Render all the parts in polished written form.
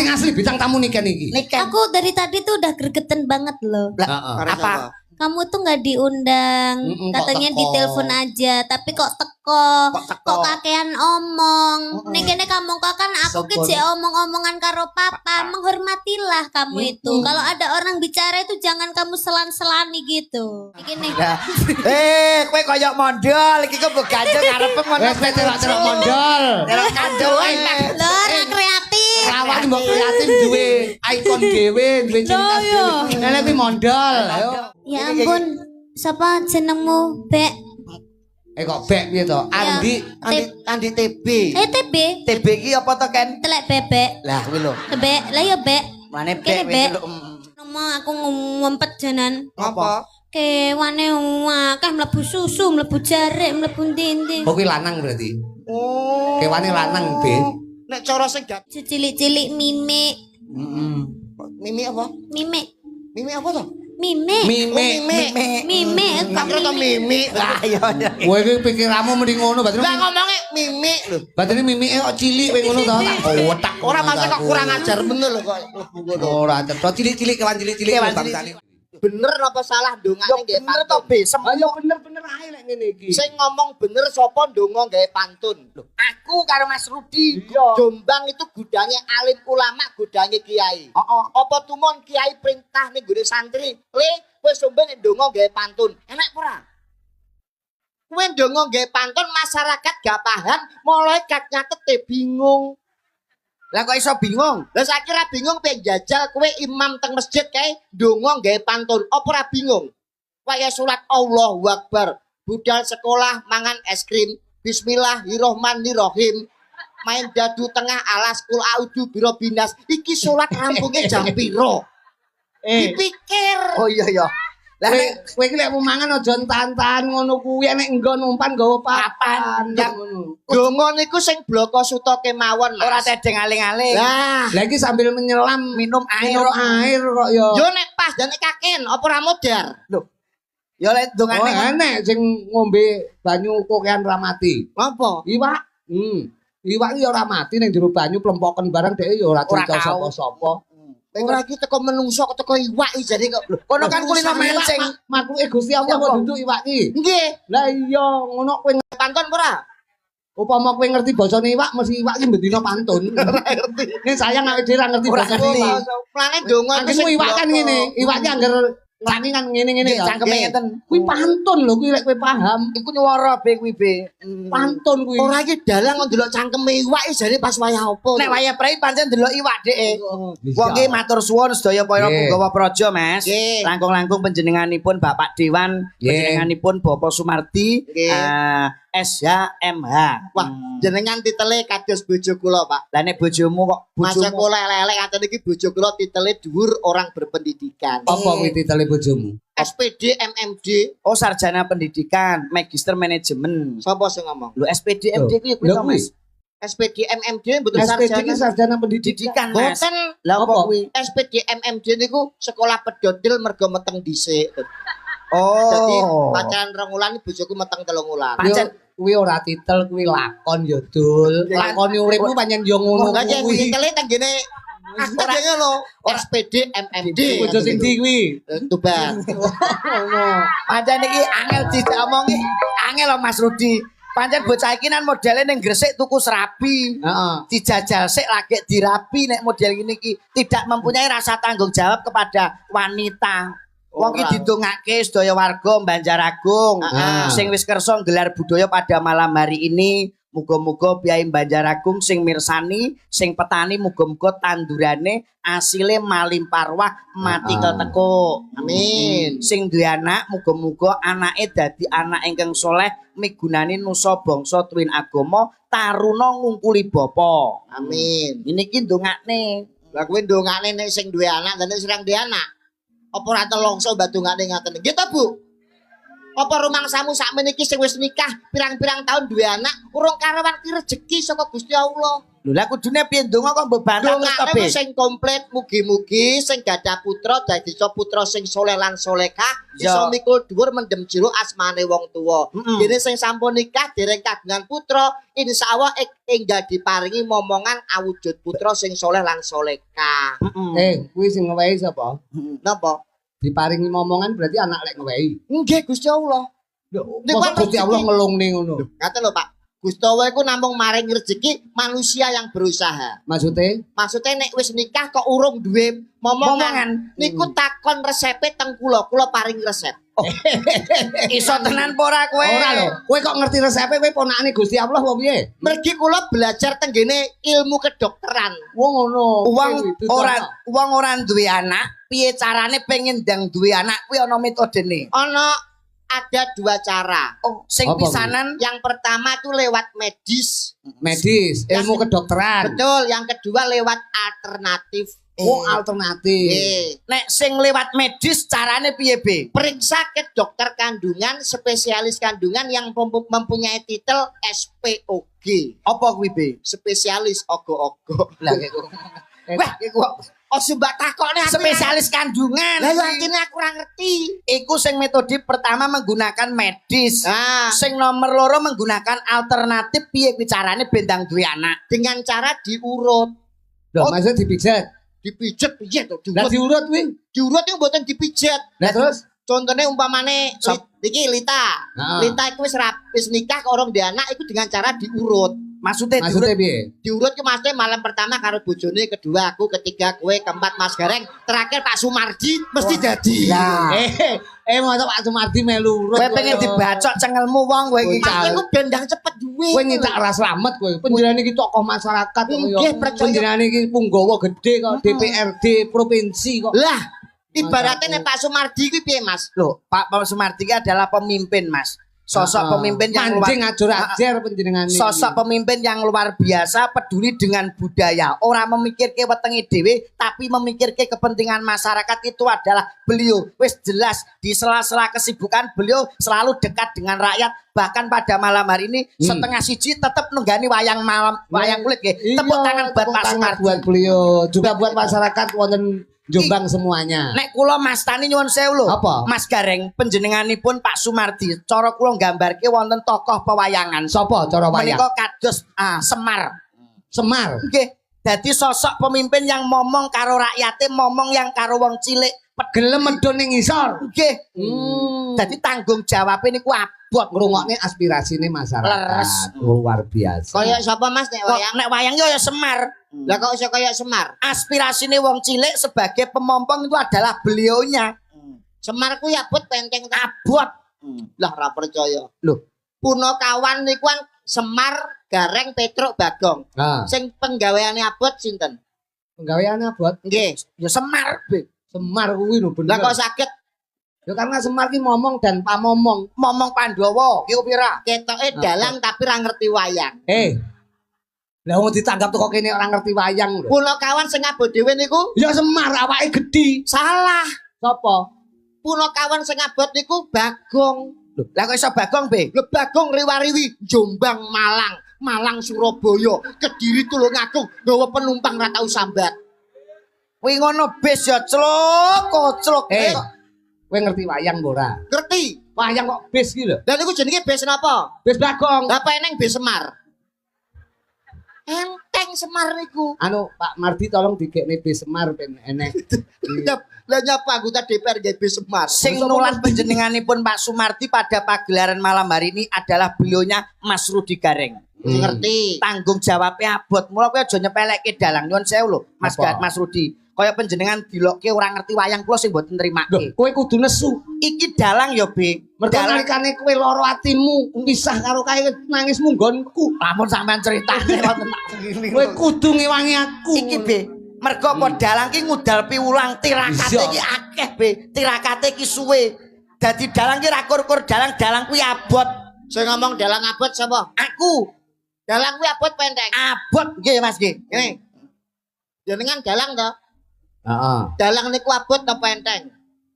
sing asli bintang tamu niken iki. Aku dari tadi tuh udah gregetan banget loh. Apa? Kamu tuh nggak diundang, katanya ditelepon aja, tapi kok teko, kok kakean omong. Nek kene kamu kan aku kece omong-omongan karo papa, menghormatilah kamu itu. Kalau ada orang bicara itu jangan kamu selan-selani gitu. Gini. Kowe koyo mondol iki kok gajeng ngarepe ngono. Kowe terok mondol. Terok kandel. Lho, ora kreatif. Awak mbok kreatif duwe ikon dhewe, duwe cinta dhewe. Nek kuwi mondol. Ayo. Ya ampun, siapa jenengmu, Bek? Kok Bek piye to? Andi TB. TB. TB iki apa to, Ken? Telek bebek. Lah kuwi lho. Bek, lah ya Bek. Mane Kene, Bek Bek. Ngomong aku ngumpet janan. Apa? Kewane akeh mlebu susu, mlebu jarik, mlebu ndi-ndi. Oh kuwi lanang berarti. Oh. Kewane lanang, Be. Nek cara sing cilik-cilik mimik. Mimik apa? Mimik. Mimik apa to? Mimik. Mimik. Aku to mimik. Lah iya. Kowe iki pikiranmu mending ngono berarti. Lah ngomongnya mimik lho. Berarti mimike kok cilik kowe ngono to tak otak. Ora masuk kok kurang ajar bener lho kok mlebu ngono. Ora ajar. Cilik-cilik kewan cilik-cilik bangsane. Bener apa salah ndongane nggih bener to be ayo bener-bener ae lek ngene iki sing ngomong bener sapa ndonga gawe pantun lho aku karo Mas Rudi Jombang itu gudangnya alim ulama gudangnya kiai apa tumon kiai perintah ning gone santri le kowe sombe nek ndonga gawe pantun enak ora kowe ndonga gawe pantun masyarakat gak paham mulai gak nyatete bingung. Lah kok iso bingung? Lah saya kira bingung pengen jajal kowe imam teng masjid kae ndonga gawe pantun. Apa ora bingung? Kaya surat Allahu Akbar, budal sekolah mangan es krim, bismillahirrahmanirrahim. Main dadu tengah alas kul audu biro binas. Iki salat rampungnya jam piro? Dipikir. Oh iya ya. Lah kowe iki lek mangan aja entan-entan ngono kuwi nek nggon umpan nggawa papan ngono. Donga niku sing bloko suta kemawon ora tedeng aling-aling. Lah iki sambil menyelam minum air kok ya. Yo nek pas dan nek kaken apa ora modar. Lho. Ya lek dongane enek sing ngombe banyu kokean ra mati. Apa? Iwak. Iwak iki ora mati ning jero banyu plempoken barang dhek ya ora cerita sapa-sapa. Ora iki teko menungso teko iwak iki jare kok. Kono kan kulino menceng. Makluke Gusti Allah kok duduk iwak iki. Nggih. Lah iya ngono kowe pantun ora? Upama kowe ngerti basane iwak mesti iwak iki bendina pantun. Ora ngerti. Nek sayang awake dhewe ora ngerti basane iwak. Plane donga iki iwak kan ngene. Iwak iki angger nglani kan ngene-ngene ya. Cangkeme ngeten. Kuwi pantun lho kuwi lek kowe paham. Iku nyuwara be kuwi be. Pantun kuwi. Ora iki dalang kok ndelok cangkeme iwak iki jare pas wayah apa. Nek wayah prei pancen ndelok iwak dhek. Wong iki matur suwun sedaya para punggawa praja, Mas. Langkung-langkung panjenenganipun Bapak Dewan, panjenenganipun Bapak Sumardi, SHMH. Wah, jenengan titele kados bojo kula, Pak. Lah nek bojomu kok bojomu kula elek-elek ngaten iki bojo kula titele dhuwur orang berpendidikan. Apa kuwi titele bojomu? SPD MMD. Oh, sarjana pendidikan, magister manajemen. Sapa sing ngomong? Lho SPD MD kuwi kuwi Mas. SPD MMD mboten sarjana. SPD sarjana pendidikan, Mas. Mboten. Lah apa kuwi? SPD MMD niku sekolah pedodil mergo meteng dhisik. Oh. Jadi pacaran 2 wulan bojoku meteng 3 wulan. Pancen kuwi ora titel kuwi lakon ya Dul. Lakoni uripmu pancen yo ngono kuwi. Titele tenggene ora lho. SPD MMD. Bojo sing ndi kuwi? Tuban. Pancen iki angel diomongi. Angel lho Mas Rudi. Pancen bocah iki nan modele ning Gresik tuku serabi. Heeh. Dijajal sik lagi dirapi nek model ngene iki tidak mempunyai rasa tanggung jawab kepada wanita. Wong iki didongake sedaya warga Banjaragung sing wis kersa gelar budaya pada malam hari ini. Muga-muga piyai Banjaragung sing mirsani, sing petani muga-muga tandurane asile malimpah ruah mati keteko. Amin. Sing duwe anak muga-muga anake dadi anak ingkang soleh migunani nusa bangsa tuwin agama taruna ngungkuli bapa. Amin. Niki ndongakne. Lah kuwi ndongakne nek sing duwe anak dan nek sing duwe anak. Apa ora telongso batungane ngaten iki to, Bu? Apa rumangsamu sakmeniki sing wis nikah pirang-pirang tahun duwe anak urung karawan ki rejeki saka Gusti Allah. Lho lah kudune piye ndonga kok mbok bantah terus to, Be? Dongane sing komplit mugi-mugi sing gadah putra dadi putra sing saleh lan salehah iso mikul dhuwur mendem jero asmane wong tuwa. Dene sing sampun nikah dereng kagungan putra insyaallah enggal diparingi momongan awujud putra sing saleh lan salehah. Kuwi sing ngewehi sapa? Napa? Diparingi momongan berarti anak lek ngewehi. Nggih Gusti Allah. Masa Gusti Allah ngelungne ngono. Ngaten lho Pak. Gusti Allah iku namung maring rezeki manusia yang berusaha. Maksudnya nek wis nikah kok urung duwe momongan. Niku takon resepe teng kula paring resep. Iso tenan apa ora kowe? Ora lho. Kowe kok ngerti resepe kowe ponakane Gusti Allah apa piye? Mergi kula belajar teng ngene ilmu kedokteran. Wong ngono. Wong ora duwe anak, piye carane pengen ndang duwe anak kuwi ana metodene. Ada 2 cara. Sing pisanan yang pertama itu lewat medis, ilmu kedokteran. Betul, yang kedua lewat alternatif. Alternatif. Nek sing lewat medis carane piye, Be? Periksa ke dokter kandungan, spesialis kandungan yang mempunyai titel SPOG. Apa kuwi, Be? Spesialis ogo-ogo. Lah wah, iku sebab takokne aku spesialis kandungan. Lah yo aku ora ngerti. Iku sing metode pertama menggunakan medis. Sing nomor loro menggunakan alternatif piye kuwi carane bendang duwe anak? Dengan cara diurut. Loh, maksud dipijet. Dipijet piye to? Lah diurut kuwi. Diurut itu mboten dipijet. Lah terus contohnya umpamane iki Lita. Lita iku wis nikah kok orang dia anak iku dengan cara diurut. Maksudnya piye? Diurut ke maksudnya malam pertama karo bojone, kedua aku, ketiga kowe, keempat Mas Gareng, terakhir Pak Sumardi mesti jadi. Nah. Masa Pak Sumardi melu urut. Kowe pengen dibacok cengelmu wong kowe iki. Aku bendang cepet duwe. Kowe nyetak ora slamet kowe. Panjenengan iki tokoh masyarakat kok yo. Panjenengan iki punggawa gede kok DPRD provinsi kok. Lah, ibaratnya Pak Sumardi kuwi piye, Mas? Loh, Pak Sumardi adalah pemimpin, Mas. Sosok pemimpin yang ajar panjenengan. Sosok pemimpin yang luar biasa, peduli dengan budaya. Orang memikirke wetenge dhewe, tapi memikirke kepentingan masyarakat. Itu adalah beliau. Wis jelas di sela-sela kesibukan beliau selalu dekat dengan rakyat. Bahkan pada malam hari ini setengah siji tetap nenggani wayang kulit nggih. Tepuk tangan buat Pak Sumardi. Buat beliau, juga buat masyarakat wonten Jombang semuanya. Nek kula Mas Tani nyuwun sewu lho. Apa? Mas Gareng panjenenganipun Pak Sumardi. Cara kula nggambarke wonten tokoh pewayangan. Sapa cara wayang? Menika kados Semar. Semar. Nggih. Dadi sosok pemimpin yang momong karo rakyate, momong yang karo wong cilik. Gelem medhun ning ngisor. Nggih. Dadi tanggung jawabe niku abot ngrungokne aspirasine masyarakat. Luar biasa. Kaya sapa Mas nek wayang? Nek wayang yo ya Semar. Lah kok iso kaya Semar? Aspirasine wong cilik sebagai pemompong itu adalah beliaunya. Semar ku ya abot penteng abot. Lah ora percaya. Loh, Punakawan niku kan Semar, Gareng, Petruk, Bagong. Sing penggaweane abot sinten? Penggaweane abot? Nggih, ya Semar, Be. Semar kuwi lho bener. Lah kok saged? Ya karena Semar ki momong dan pamomong. Momong Pandhawa, ki pira? Ketoke dalang tapi ora ngerti wayang. Lah wong ditanggap teko kene ora ngerti wayang lho. Punakawan sing abot dhewe niku? Ya Semar awake gedhi. Salah. Sapa? Punakawan sing abot niku Bagong. Lho, lah kok iso Bagong, Be? Lho Bagong riwariwi Jombang, Malang Surabaya, Kediri Tulungagung, nggawa penumpang ra tau sambat. Kuwi ngono bis ya clok. Kowe ngerti wayang apa ora? Ngerti. Wayang kok bis ki lho. Lah niku jenenge bis napa? Bis Bagong. Lah peneng bis Semar. Enteng Semar niku. Pak Mardi tolong dikekne bis Semar ben enek. Lah nyapa anggota DPR nggih bis Semar. Sing nulis panjenenganipun Pak Sumardi pada pagelaran malam hari ini adalah beliaunya Mas Rudi Gareng. Ngerti. Tanggung jawabnya abot. Mula kowe aja nyepelekke dalang. Nyuwun sewu lho, Mas Rudi. Kaya panjenengan dilokke ora ngerti wayang kula sing mboten nrimake. Kowe kudu nesu. Iki dalang ya, Be. Mergo nalikane kowe loro atimu pisah karo kae nangis munggonku. Lamun sampean critane wonten kowe kudu ngewangi aku. Iki, Be. Mergo kok dalang ki ngudal piwulang tirakate iki akeh, Be. Tirakate ki suwe. Dadi dalang ki ra kur-kur dalang kuwi abot. Sing ngomong dalang abot sapa? Aku. Dalang kuwi abot penteng. Abot nggih, Mas nggih. Jenengan dalang to? Heeh. Dalang niku abot apa enteng?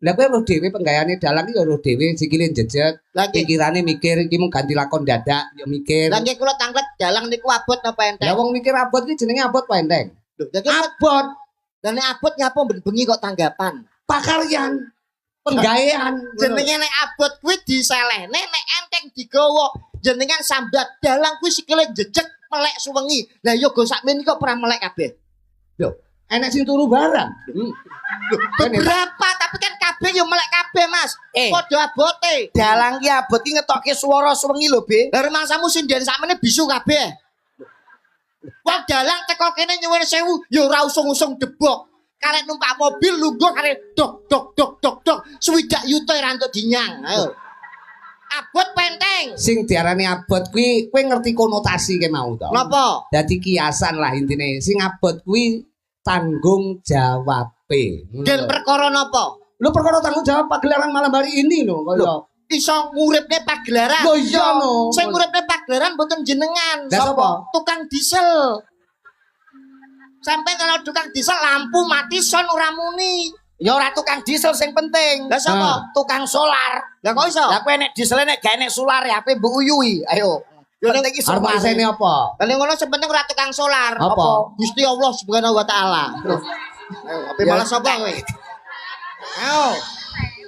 Lah kowe roh dhewe penggayane dalang iki ya roh dhewe sikile jejeg, Lagi pikirane mikir iki mung ganti lakon dadak ya mikir. lagi kula tanglet dalang niku abot napa Lah enteng? wong mikir abot iki jenenge abot apa enteng? Lho, lagi Abot dan nek abot ngapa bengi kok tanggapan? pakaryan, penggawean. Jenenge nek abot kuwi diselehne nek enteng digawa. Jenengan sambat dalang kuwi sikile jejeg melek suwengi. Lah yo go sakmene kok ora melek kabeh. Lho, enek sing turu barang. Beberapa tapi kan kabeh yo melek kabeh, Mas. Padha abote. Dalang ki abot ki ngetokke swara suwengi lho, Be. Lah rumangsamu sinden sakmene bisu kabeh. Wong dalang teko kene nyuwun sewu yo ora usung-usung debok. Karek numpak mobil lungguh karek dok dok dok dok dok swidak yuta ora entuk dinyang. Ayo. Abot penteng. Sing diarani abot kuwi kowe ngerti konotasi ke mau to. Napa? Dadi kiasan lah intine. Sing abot kuwi tanggung jawabe. Den perkara napa? Lho perkara tanggung jawab pagelaran malam hari ini lho kaya. Iso nguripne pagelaran. Lho iya no. Sing nguripne pagelaran mboten jenengan. Lah sapa? Tukang diesel. Sampai kalau tukang diesel lampu mati son ora muni. Ya ora tukang diesel sing penting. Lah sapa? Tukang solar. Lah kok iso? Lah kowe nek diesel nek gak enek solar ya ape mbok uyui. Ayo. Yo nek iki Arep isine apa? Lah ngono sebenarnya ora tukang solar. Apa? Gusti Allah Subhanahu wa taala. Ayo, ape malah sapa kowe? Ayo.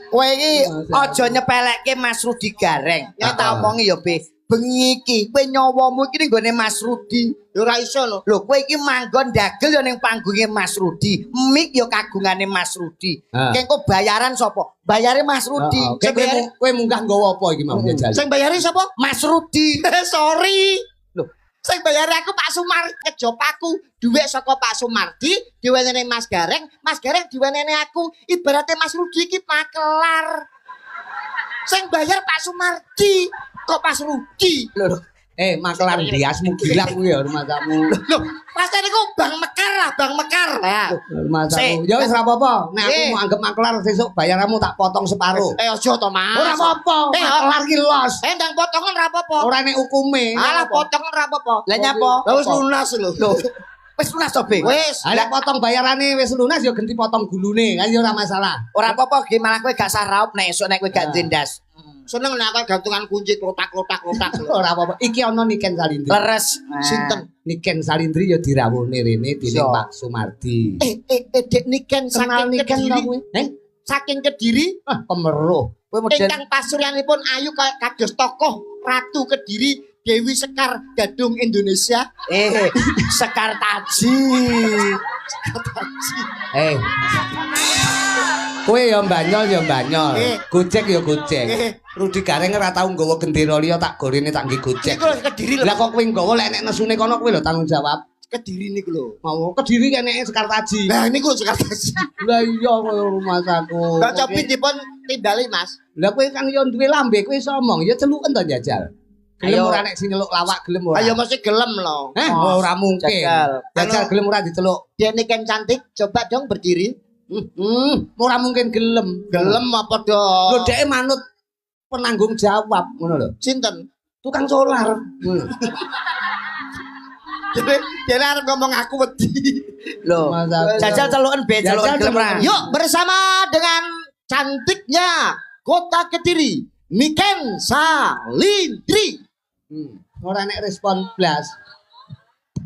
Kowe iki aja nyepelekke Mas Rudi Gareng. Ya tak omongi ya, Be. Bengi iki kowe nyawamu iki ning gone Mas Rudi. Ya ora iso lho. Lho kowe iki manggon dagel ya ning panggunge Mas Rudi. Mik ya kagungane Mas Rudi. Kengko bayaran sapa? Bayare Mas Rudi. Kowe munggah nggawa apa iki mau jajal? Sing bayari sapa? Mas Rudi. Sorry. Loh, Sing bayari aku Pak Sumar kejopaku. Duit saka Pak Sumardi diwenehne Mas Gareng diwenehne aku. Ibaratnya Mas Rudi iki makelar. Sing bayar Pak Sumardi kok Mas Rudi. lho. Makelar biasmu gila kuwi ya rumahmu. Lho, pasti niku Bang Mekar lah, Bang Mekar. Lah. Rumahmu. Ya wis ora apa-apa. Nek aku mau anggap makelar sesuk bayaranmu tak potong separuh. Aja to, Mas. Ora apa-apa. Makelar ki los. Ndang potongan ora apa-apa. Ora nek hukume. Alah potongan ora apa-apa. Lah nyapa? Lah wis lunas lho. Wis lunas to, Be. Wis. Nek potong bayarane wis lunas ya ganti potong gulune kan ya ora masalah. Ora apa-apa ge malah kowe gak saraup nek esuk nek kowe gak ndendas. Seneng nek aku gantungan kunci klotak-klotak. Ora apa-apa. Iki ana Niken Salindri. Leres. Sinten? Niken Salindri ya dirawuhne rene dening Pak Sumardi. Dek Niken Kenal saking Niken Kediri. ta kowe? Saking Kediri, Pemeruh. Kowe model ingkang pasuryanipun ayu kados tokoh Ratu Kediri Dewi Sekar Gadung Indonesia. Sekar Taji. Kowe ya mbanyol ya mbanyol. Gojek ya Eh. gojek. Rudi Gareng ora tau nggawa gendera liya tak gorene tak nggih gojek. Niku lho Kediri lho. Lah kok kowe nggawa lek nek nesune kono kowe lho tanggung jawab. Kediri niku lho. Mau Kediri keneke Sekar Taji. Lah niku Jakarta. Lah iya koyo rumah saku. Kok cobi dipun tindali, Mas. Lah kowe kan ya duwe lambe kowe iso omong ya celuken to jajal. Gelem ora nek sing nyeluk lawak gelem ora. Ayo mesti gelem lho. Ora mungkin. Jajal gelem ora diceluk. Dia Niken cantik, coba dong berdiri. Ora mungkin gelem. Gelem apa Lho dong? dhek manut penanggung jawab ngono lho. Sinten? Tukang solar. Jadi arep ngomong aku wedi. Lho, jajal celuken Be, celuken gelem ra. Yuk bersama dengan cantiknya Kota Kediri, Niken Salindri. Ora nek respon blas.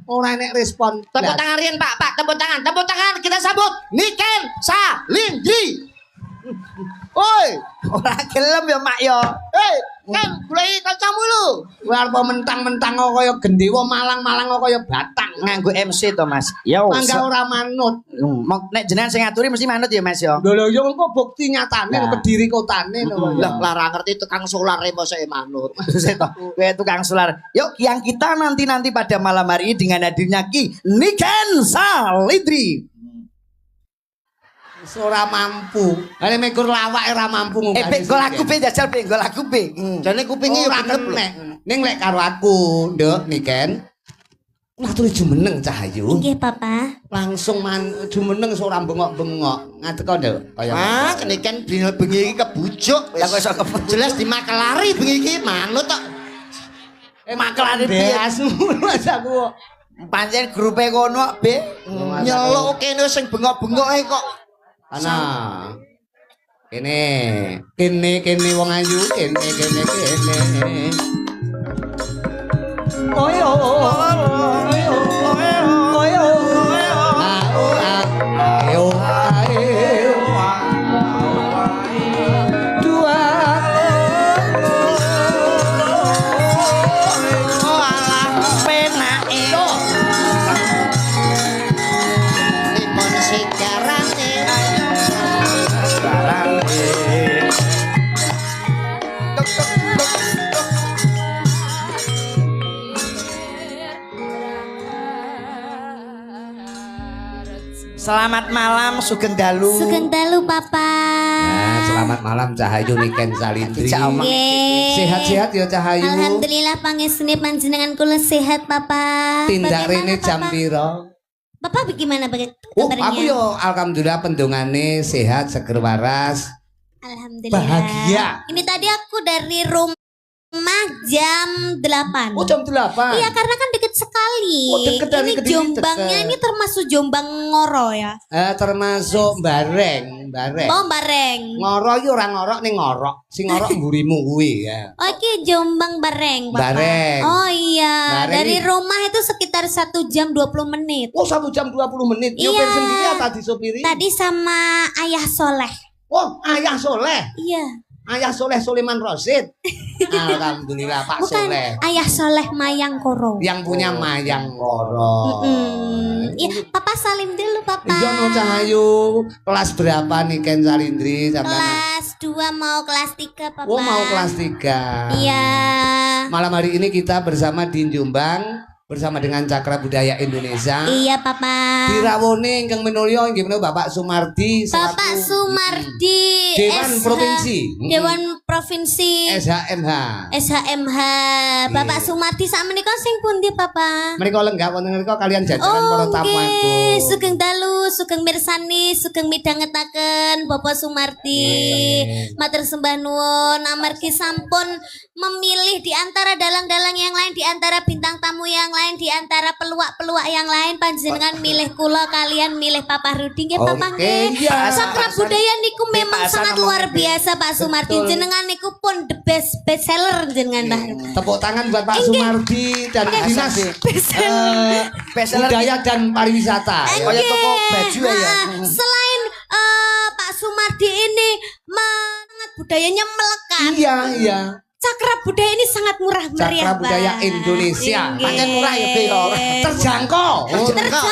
Ora nek respon Tepuk blas. tangan Rian Pak, tepuk tangan kita sambut Niken Salindri. Oi, Ora gelem ya Mak ya. kan goleki kancamu lho. Kowe arep mentang-mentang kok kaya gendewa malang-malang kok kaya batang. Nganggo MC to Mas. Yo. Mangga ora manut. Nek jenengan sing ngaturi mesti manut ya Mas ya. Lho yo engko bukti nyatane Kediri kotane lho. Lah lara ngerti tukang solar mosok manut. Kowe tukang solar. Yuk yang kita nanti pada malam hari ini dengan hadirnya Ki Niken Salindri. Ora mampu. Nek mekur lawake ora mampu ngomong. Be, gol aku Be jajal Be, gol aku Be. Jane kupinge yo ora genep lho. kenek. Ning lek karo aku, Nduk Niken. Ngaturi jumeneng Cahayu. Nggih, Papa. Langsung jumeneng ora bengok-bengok. Ngateko, Nduk. Kaya Niken bengi iki kebujuk. Lah kok iso Jelas dimakelari bengi iki manut tok. makelane piye? Beasmu Mas aku. Pancen grupe kono Be. Nyeluk kene sing bengok-bengoke kok. Ana. Kene wong ayu, kene. Oyo. Selamat malam Sugeng Dalu. Sugeng Dalu Papa. Nah, selamat malam Cahayu Niken Salindri. Sehat-sehat ya Cahayu. Alhamdulillah pangesune panjenengan kula sehat Papa. Tindak Bagaimana, rene Papa? jam piro? Papa bagaimana Oh, kabarnya? aku yo alhamdulillah pendongane sehat, seger waras. Alhamdulillah. Bahagia. Ini tadi aku dari rumah jam 8. Oh, jam 8. Iya, karena kan deket sekali. Oh, deket dari ini Kediri, Jombangnya deket. ini termasuk Jombang Ngoro ya. Termasuk bareng. Oh, Bareng. Ngoro yo ora ngorok ning ngorok. Sing ngorok mburimu kuwi ya. Oh, iki Jombang Bareng, Papa. Bareng. Oh iya, Bareng dari ini- rumah itu sekitar 1 jam 20 menit. Oh, 1 jam 20 menit. Yo Iya. sendiri atau disopiri? Tadi sama Ayah Soleh. Oh, Ayah Soleh. Iya. Ayah Soleh Sulaiman Rosid. Alhamdulillah Pak Bukan Soleh. Ayah Soleh Mayang Koro. Yang punya Mayang Koro. Iya, Papa salim dulu, Papa. Iya no Cahayu. Kelas berapa nih Ken Salindri? Kelas 2 mau kelas 3, Papa. Oh, mau kelas 3. Iya. Malam hari ini kita bersama di Jombang bersama dengan Cakra Budaya Indonesia. Iya, Papa. Dirawone ingkang minulya inggih menika Bapak Sumardi Bapak selaku Sumardi Dewan SH Provinsi. Dewan Provinsi SHMH. SHMH. Bapak Sumardi sak menika sing pundi, Papa? Mereka lenggah wonten mriku kalian jajaran para tamu aku. nggih. Sugeng dalu, sugeng mirsani, sugeng midhangetaken Bapak Sumardi. Matur sembah nuwun amargi sampun memilih di antara dalang-dalang yang lain, di antara bintang tamu yang lain, di antara peluak-peluak yang lain, panjenengan milih kula, kalian milih Papa Rudi nggih, Papa nggih. iya. Cakra budaya niku memang Bebasan sangat ngomong luar nggih. biasa Pak Sumardi. Betul. Jenengan niku pun the best seller jenengan Pak. Tepuk tangan buat Pak Sumardi dan Dinas Bestseller Budaya dan Pariwisata. Kayak toko baju ya. Nah, selain Pak Sumardi ini sangat budayanya melekat. Iya, iya. Cakra budaya ini sangat murah meriah, Cakra budaya Pak. Indonesia. Inggih. Pancen murah ya, Be, ya. Terjangkau. Terjangkau.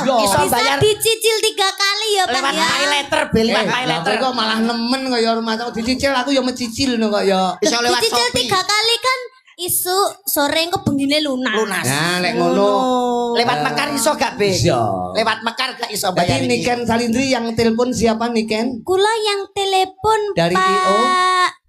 Iya. Bisa Bisa bayar dicicil 3 kali ya, Pak lewat ya. pay letter, Be, lewat pay letter. Kok malah nemen kaya rumah tau dicicil aku ya mecicil no kaya. Bisa lewat Dicicil Shopee. 3 kali kan isu sore engko bengine lunas. Lunas. Nah, lek ngono. Lewat Mekar iso gak, Be? Bisa. Lewat Mekar gak iso bayar Jadi ini? Niken Salindri yang telepon siapa Niken? Kula yang telepon Dari Pak IO?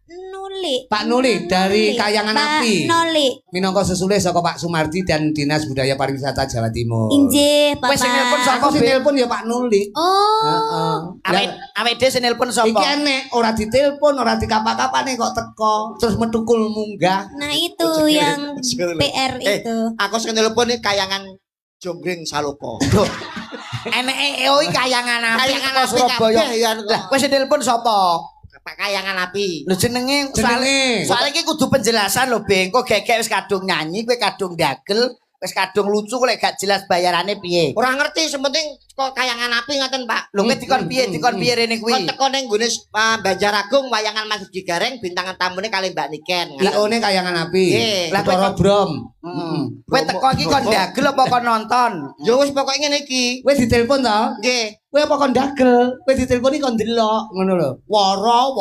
Nuli. Pak Nuli dari Kayangan Pak Api. Nuli. Minangka sesulih saka Pak Sumardi dan Dinas Budaya Pariwisata Jawa Timur. Injih, Bapak. Wes sing nelpon sapa, Aku sing Be? telepon ya Pak Nuli. Oh. Heeh. Awet dhewe sing nelpon Iki sapa? enek ora ditelepon, ora dikapak-kapane kok teko, terus metukul munggah. Nah, itu yang PR itu. Aku sing telepon iki kayangan Jonggring Salopo. Eneke EO iki kayangan api Kayangan teko api Surabaya. kabeh ya. Lah, wes sing nelpon sapa? Pak Kayangan Api. Lho jenenge soalnya iki kudu penjelasan lho, Beng. Kok gegek wis kadung nyanyi, kowe kadung dagel, wis kadung lucu kok lek gak jelas bayarane piye. Ora ngerti sementing kok Kayangan Api ngaten, Pak. Lho kowe dikon piye rene Kok kuwi. teko ning nggone Banjaragung wayangan Mas Budi Gareng bintangan tamune kali Mbak Niken. IO-ne Kayangan Api. Nggih. Lah Toro Brom. Kowe teko iki kon dagel apa kon nonton? Ya wis pokoke ngene iki. Wis ditelepon to? Nggih. Kowe apa kon dagel? Kowe diteleponi kon delok, ngono lho. Woro.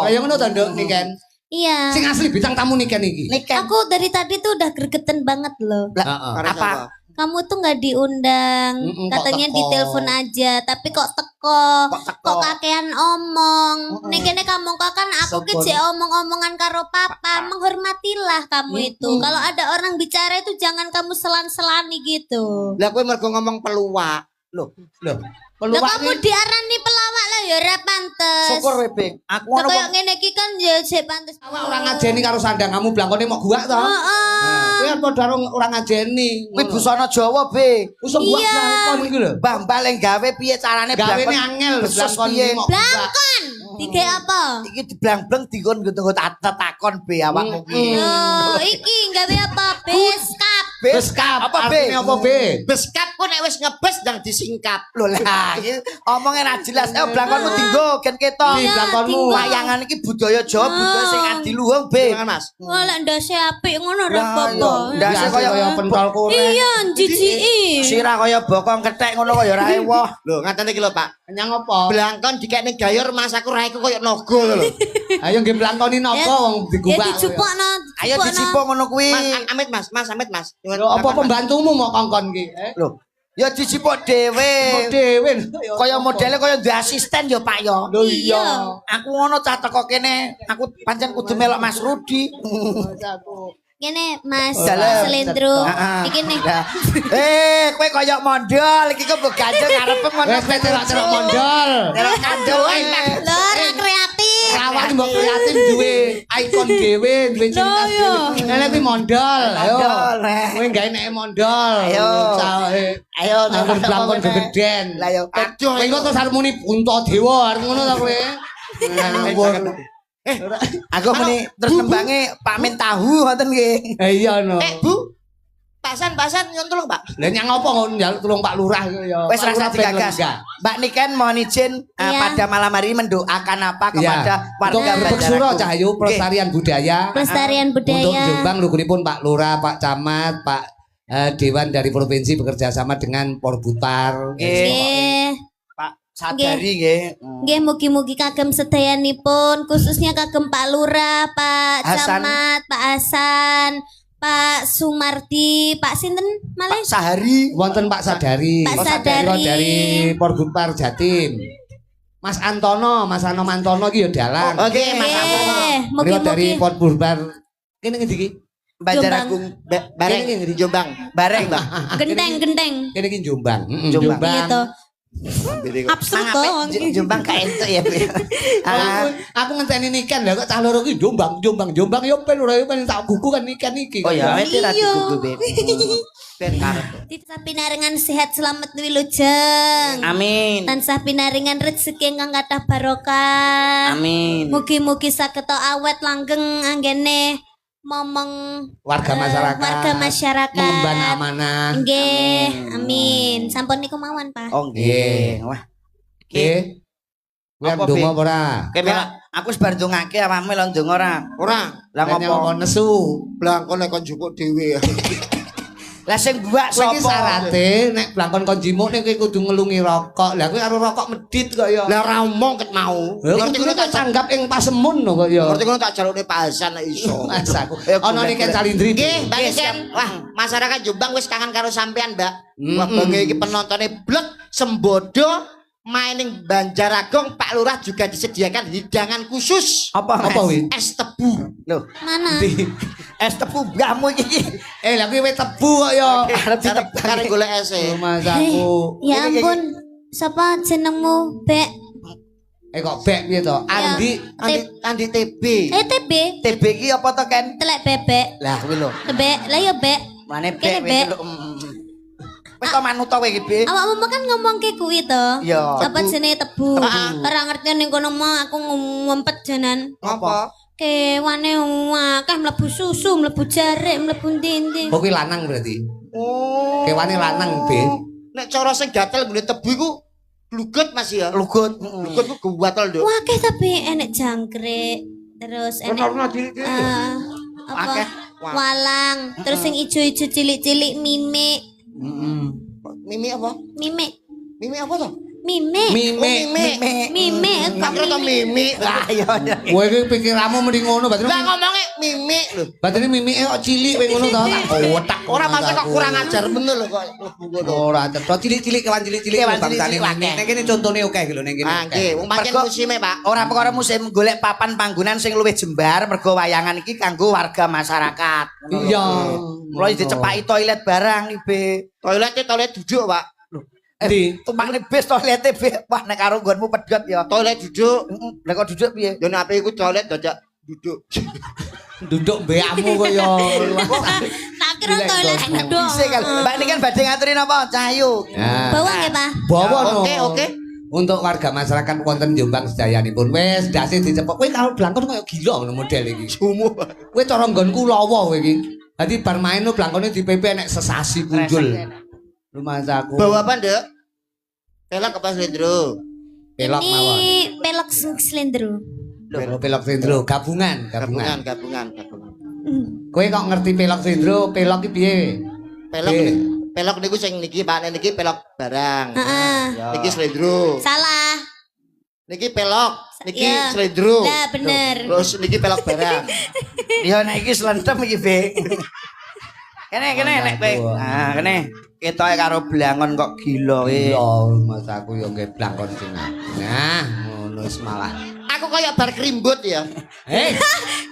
Kaya ngono to, Nduk Niken. Iya. Sing asli bintang tamu Niken iki. Niken. Aku dari tadi tuh udah gregetan banget loh. Heeh. Apa? Kamu tuh nggak diundang, Kok katanya teko? ditelepon aja, tapi kok teko, Kok teko? kok kakean omong. Nih kene kamu kan aku Sopor. kece omong-omongan karo papa, menghormatilah kamu itu. Kalau ada orang bicara itu jangan kamu selan-selani gitu. Lah kowe mergo ngomong peluak. Loh. Lah Peluang kamu diarani pelawak lah ya ora pantes. Syukur we, Beng. Aku Lah ngono kayak kok. ngene iki kan ya sik pantes. ora ngajeni karo sandangamu blangkone mok guak to. Heeh. Nah, kowe padha ora ngajeni. Kuwi busana Jawa, Be. Usah guak Iya. blangkon iki lho. Mbah-mbah leng gawe piye carane Gawene blangkon? angel Besus blangkon piye? mok guak. Blangkon. Tiga apa? Iki diblang-blang dikon nggo takon be awakmu ki. Yo, iki gawe apa? Beskap. Beskap apa be? Artinya apa be? Beskap ku nek wis ngebes ndang disingkap. Lho lah, iki omongnya ra jelas. Blangkonmu dinggo gen ketok. Di blangkonmu. Wayangan iki budaya Jawa, budaya sing adiluhung be. Mas. Wah, lek ndase apik ngono ra Lah, apa-apa. iya. Ndase kaya pentol korek. Iya, jijiki. Sirah kaya bokong kethek ngono kaya ra ewoh. Lho, ngaten iki lho, Pak. Nyang apa? Blangkon dikekne gayor Mas aku raiku koyo naga lho. Ayo nggih blangkoni napa wong Ya digubak. dijupukno. Ayo dicipok ngono kuwi. Mas Amit Mas. Lho apa pembantumu mau kongkon ki? Lho, ya dicipok dhewe. Dewe. Kaya modele kaya duwe asisten ya, Pak ya. Lho iya. Aku ngono cah teko kene, aku pancen kudu melok Mas Rudi. Kene Mas Dalem. Selendro. Heeh. Iki nih. Lah, kowe kaya mondol iki kok mbok gandeng ngarepe ngono. Wes celok mondol. Terus kandel Lho, ora kreatif. Lawan mbok kreatif duwe ikon dhewe, duwe cinta dhewe. Nek kuwi mondol. Ayo. Mondol, Kowe gawe nek mondol. Ayo. Cawe. Ayo Nang blangkon gegeden. Lah yo. Kowe engko terus arep muni Punta Dewa, arep ngono ta kowe? Ngawur. Aku meni terus nembange pamin tahu ngoten nggih. Iya no. Bu. Pasan nyon tolong, Pak. Lah nyang apa ngono njaluk tulung Pak Lurah iku ya. Wes Pak rasa Lurah ben digagas. lega. Mbak Niken mohon izin Iya. pada malam hari ini mendoakan apa kepada Untuk warga Grebek Suro Banjaragung. Cahayu pelestarian budaya. Pelestarian Untuk budaya. Jombang lugunipun Pak Lurah, Pak Camat, Pak Dewan dari provinsi bekerja sama dengan Porbutar. Nggih. Pak sadari nggih. Nggih mugi-mugi kagem sedayanipun khususnya kagem Pak Lurah, Pak Hasan. Camat, Pak Hasan, Pak Sumardi, Pak sinten malih? Pak Sahari. Wonten Pak Sadari. Pak Oh, Sadari. dari Porbutar Jatim. Mas Antono, Mas Ano Mantono iki ya dalang. Oke, Mas Antono. Nggih, Beliau dari mugi-mugi Porbutar. Kene ngendi iki? Banjaragung Bareng Ini, ini. Jombang. bareng, Mbak. genteng-genteng. Kene iki Jombang. Jombang. Iya to. Absurd to. Jombang ka entuk ya, Bu. Aku ngenteni nikan lha kok cah loro ki Jombang ya ben ora ben tak buku kan nikan iki. Oh ya, wis ra Iya. digugu, Beb. Ben karep. Tansah pinaringan sehat selamat wilujeng. Amin. Tansah pinaringan rezeki ingkang kathah barokah. Amin. Mugi-mugi saged awet langgeng anggene momong Warga masyarakat. warga masyarakat. Mengemban amanah. Nggih, amin. Sampun niku mawon, Pak. Oh nggih. Wah. Nggih. Kuwi Apa, ndonga Be? apa ora? Kemelak aku wis bar ndongake awakmu lho ndonga ora. Ora. Lah Lah ngopo? ngopo nesu? Blangkon nek kon jupuk dhewe. Lah sing buak Kowe iki sapa? syarate nek blangkon kon jimuk nek kowe kudu ngelungi rokok. Lah kowe karo rokok medhit kok ya. Lah ora omong ket mau. Lha Ngerti kudu ngono tak tak tanggap ing pasemun lho kok ya. ngerti ngono tak jalukne Pak Hasan nek iso. Mas aku. Ya, Ana boleh, niken boleh. Calindri. Nggih, Mbak Nggih, Niken. siap. Wah, masyarakat Jombang wis kangen karo sampean, Mbak. Mm-mm. Wah, bangga iki penontonnya blek sembodo mainin Banjaragung Pak Lurah juga disediakan hidangan khusus Apa Apa wi? es tebu. Lho, Mana? Di- es tebu mbahmu iki. lah kuwi wis tebu kok ya. Arep Karep ditebang. golek es e. Mas aku. Ya ampun. Sapa jenengmu, Bek? Kok bek piye to? Andi Andi TB. TB, TB iki apa to, Ken? telek bebek. Lah kuwi lho. Bek, lah ya Bek. Mane Kene, bek Bek. iki lho. Wis to manut to kowe iki, Be? Awakmu kan ngomong ke kuwi to. Iya. Apa jenenge tebu? Tebu. Ora ngerti ning kono mah aku ngumpet janan. Apa? Kewane akeh mlebu susu, mlebu jarik, mlebu ndi-ndi. Kok kuwi lanang berarti. Oh. Kewane lanang, Be. Nek cara sing gatel ngene tebu iku glugut Mas ya. Lugut. Glugut ku gatel, Nduk. Wah, akeh tapi enek jangkrik, terus enek apa? Akeh. Walang, terus sing ijo-ijo cilik-cilik mimik. Mimi apa? Mimik. Mimi apa to? Mimik. Mime. Mimik. Tak kira to Mimi. Lah iya. Kowe iki pikiranmu mending ngono berarti. Lah ngomongnya Mimi lho. Berarti mimike kok cilik kowe ngono to. Tak otak. Ora maksud kok kurang ajar bener lho kok mlebu ngono. Ora cetha cilik-cilik kewan cilik-cilik Kewan bangsane cilik-cilik ini. akeh. Nek kene contone akeh lho ning kene. Ah nggih, wong pancen Mergo- musime, Pak. Ora perkara musim golek papan panggonan sing luwih jembar mergo wayangan iki kanggo warga masyarakat. Iya. Mulai dicepaki toilet barang iki, Be. Toilet duduk, Pak. Di Tumpakne bis toilete, Be. Wah, nek karo nggonmu pedhot ya. Toilet duduk. Lah kok duduk piye? Yo nek ape iku toilet dadak duduk. duduk mbeakmu kok ya. Tak kira toilet duduk. Bisa kan. Mbak ini kan badhe ngaturin apa? Cahyu. Nah. Bawa nggih, Pak? Bawa no. Oke. untuk warga masyarakat wonten Jombang sedayanipun wis dase dicepok. Kowe kalau blangkon koyo gila ngono model iki. Sumu. Kowe cara nggonku lawa kowe iki. Dadi bar main no blangkone dipepe nek sesasi kunjul. Rumahku. Bawa apa, Nduk? Pelok apa slendro? Pelok mawon. Ini pelok slendro. Lho, pelok sendro gabungan. Gabungan. Kowe kok ngerti pelok sendro? Pelok iki piye? Pelok niku sing niki Pak, niki pelok barang. Heeh. Niki slendro. Salah. Niki pelok, niki Iya. slendro. Lah bener. Terus niki pelok barang. Ya nek iki slendem iki, Be. Kene nek, Be. Nah, kene ketoke karo blangon kok gila kowe. Iya, Mas aku yo nggih blangkon sing. Nah, ngono wis malah. Aku kayak bar krimbut ya.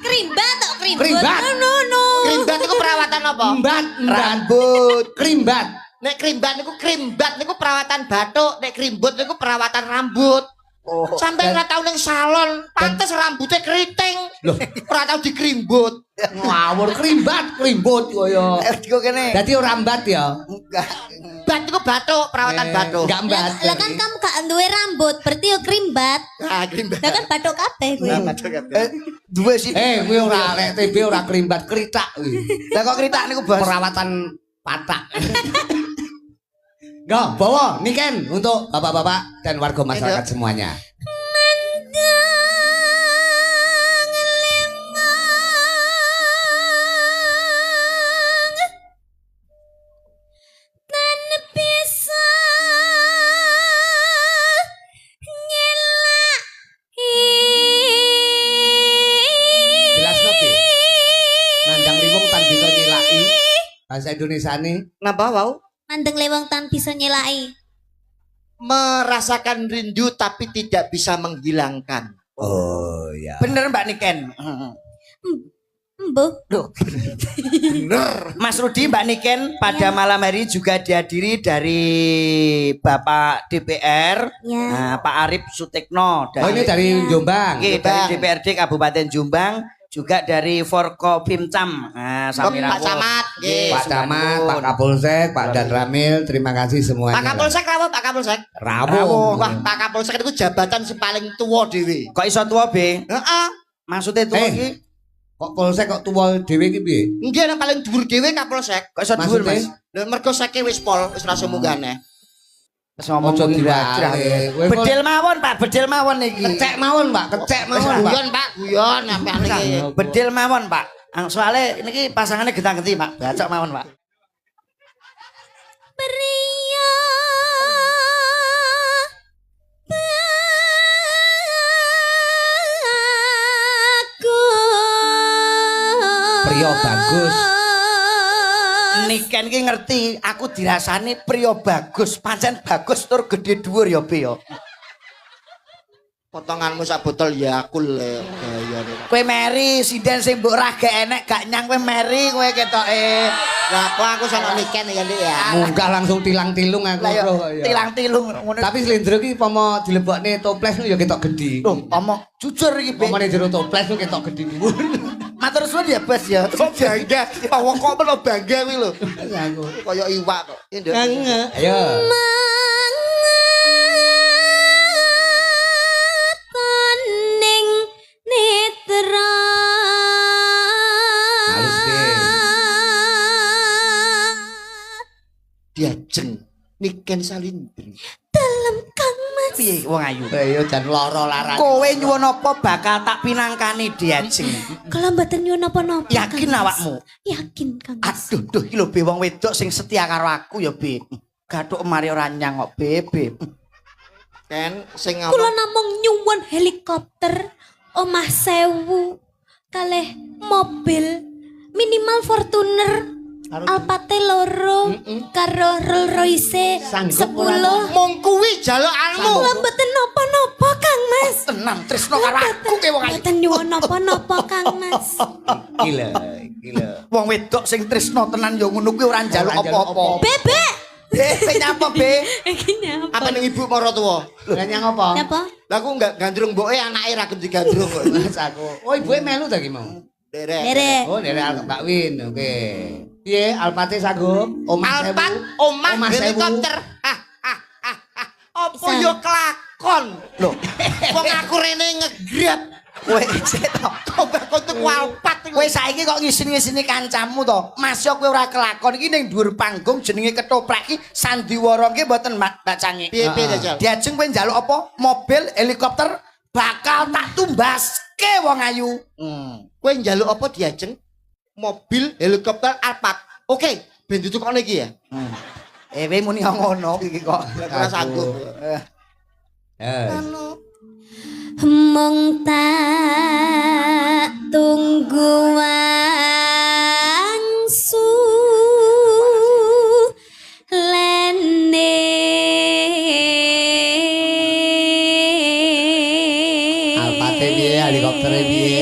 Krimbat tok krimbat. Krimbat. No. Krimbat niku perawatan apa? Mbat, Rambut. krimbat. Nek krimbat niku perawatan batuk, nek krimbut niku perawatan rambut. Oh. Sampai ora tau ning salon, pantes rambutnya keriting. Loh, Ora tau dikrimbut. ngawur krimbat, krimbut koyo. Kok kene. Dadi ora mbat ya. Enggak. Bat niku batuk, perawatan batuk. Enggak mbat. Lah kan kamu gak duwe rambut, berarti yo krimbat. Ah, krimbat. Lah kan bathuk kabeh kuwi. Duwe sih. Kowe ora lek TB ora krimbat kritak kuwi. Lah kok kritak niku, Bos? Perawatan patak. Go, bawa niken untuk bapak-bapak dan warga masyarakat semuanya. Jelas nopi. Nandang liwung tan bisa nyilaki bahasa Indonesiane. Napa wau? Mandeng lewong tan bisa nyelai. Merasakan rindu tapi tidak bisa menghilangkan. Oh ya. Bener Mbak Niken. Embuh. Bener. Mas Rudi, Mbak Niken pada malam hari juga dihadiri dari Bapak DPR, Ya. Pak Arif Sutekno Oh ini dari Jombang. Oke, dari DPRD Kabupaten Jombang, juga dari Forkopimcam. Nah, Pak Camat, nggih. Pak Camat, Pak Kapolsek, Pak Dan Ramil, terima kasih semuanya. Pak Kapolsek rawuh, Pak Kapolsek. Rawuh. Wah, Pak Kapolsek itu jabatan sing paling tua dhewe. Kok iso tua, Be? Heeh. Maksudnya tua iki? Kok Polsek kok tuwa dhewe iki piye? Nggih yang paling dhuwur dhewe Kapolsek. Kok iso dhuwur, Mas? Lha mergo seke wis pol, wis ora semunggane. Wis ngomong Ojo kira-kira. diwale. Bedel mawon, Pak, bedel mawon iki. Kecek mawon, Pak, kecek mawon, Pak. Guyon, Pak, guyon sampean iki. Bedel mawon, Pak. Soalnya ini pasangannya getah-geti, Pak. Bacok mawon, Pak. Pria Pria bagus. Niken ki ngerti, aku dirasani pria bagus, pancen bagus tur gede dhuwur ya, Be ya. Potonganmu sak botol Yakult gayane. Kowe meri sinden sing mbok ra gak enek gak nyang kowe meri kowe ketoke. Lah kok aku sono niken ya, Dik ya. Munggah langsung tilang-tilung aku. Lah ya bro, ya. tilang-tilung ngono. Tapi slendro ki pomo dilebokne toples nu ya ketok gedhi. Loh, omong jujur iki, Be. Pomone jero toples nu ketok gedhi dhuwur. Matur suwun ya, Bos ya. Kok bangga, wong kok melo bangga kuwi lho. Aku. Kaya iwak kok. Ya, Nduk. Ayo. Koning netra. Halus, Be. Diajeng niken salindri. Dalam Kang Mas. Piye wong ayu? Ayo jan lara laran. Kowe nyuwun apa bakal tak pinangkani diajeng. Kalau mboten nyuwun napa-napa. Yakin Kang Mas. awakmu? Yakin Kang Mas. Aduh, duh iki lho Be wong wedok sing setia karo aku ya, Be. Gathuk mari ora nyang kok, Be. Ken sing Kula ngomong namung nyuwun helikopter, omah sewu, kalih mobil, minimal Fortuner, Alphate loro, karo Rolls Royce 10. mung kuwi jalukanmu. Kula mboten napa-napa Kang Mas. Tenan tresno karo aku ke wong ayu. Mboten nyuwun napa-napa Kang Mas. Gila, gila. Wong wedok sing tresno tenan ya ngono kuwi ora njaluk Ora njaluk apa-apa. Bebek. Be nyapa, Be? Iki nyapa? Apa ning ibu mara tuwa? Lah nyang apa? Nyapa? Lah aku enggak gandrung mboke anake ra gelem digandrung kok. Mas aku. Oh, ibuke melu ta ki mau? Derek. Derek. Oh, dari Mbak Win. Oke. Piye Alphate sanggup? Omah Alpat sewu. omah Omah sewu. helikopter. Apa Bisa. yo kelak kelakon. Lho, Wong aku rene ngegrab. kowe cek to. Kok tuku alpat iku. Kowe saiki kok ngisin-ngisini kancamu to. Mas yo kowe ora kelakon iki ning dhuwur panggung jenenge ketoprak iki sandiwara ki mboten Mbak Cangi. Piye Jajal? Diajeng kowe njaluk apa? Mobil, helikopter bakal tak tumbaske wong ayu. Kowe njaluk apa diajeng? Mobil, helikopter, alpat. Oke, ben ditukokne iki ya. Kowe muni ngono iki kok. Ora sanggup. Mung tak tunggu wangsu lene Alpate piye, helikoptere piye?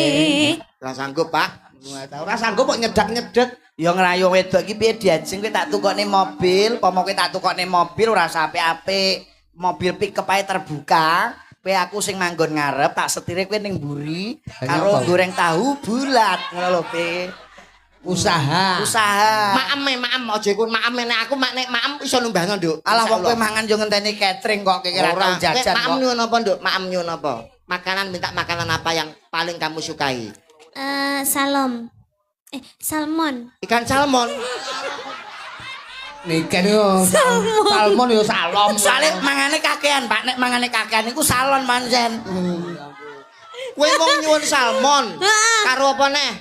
Ora sanggup, Pak. Ora sanggup kok nyedak-nyedek. Ya ngrayu wedok iki piye diajeng kowe tak tukokne mobil, pomo kowe tak tukokne mobil ora usah apik-apik. Mobil pick up ae terbuka. Kowe aku sing manggon ngarep tak setire kowe ning mburi karo goreng tahu bulat ngono lho, Pe. Usaha. Maem aja iku maem nek aku nek maem iso numbahno, Nduk. Alah wong kowe mangan yo ngenteni catering kok kira tau jajan Maem kok. nyuwun apa, Nduk? Maem nyuwun apa? Minta makanan apa yang paling kamu sukai? Salmon. Ikan salmon. Niken yo salmon yo salom. Soale mangane kakean, Pak. Nek mangane kakean iku salon pancen. Kowe wong nyuwun salmon. Karo apa neh?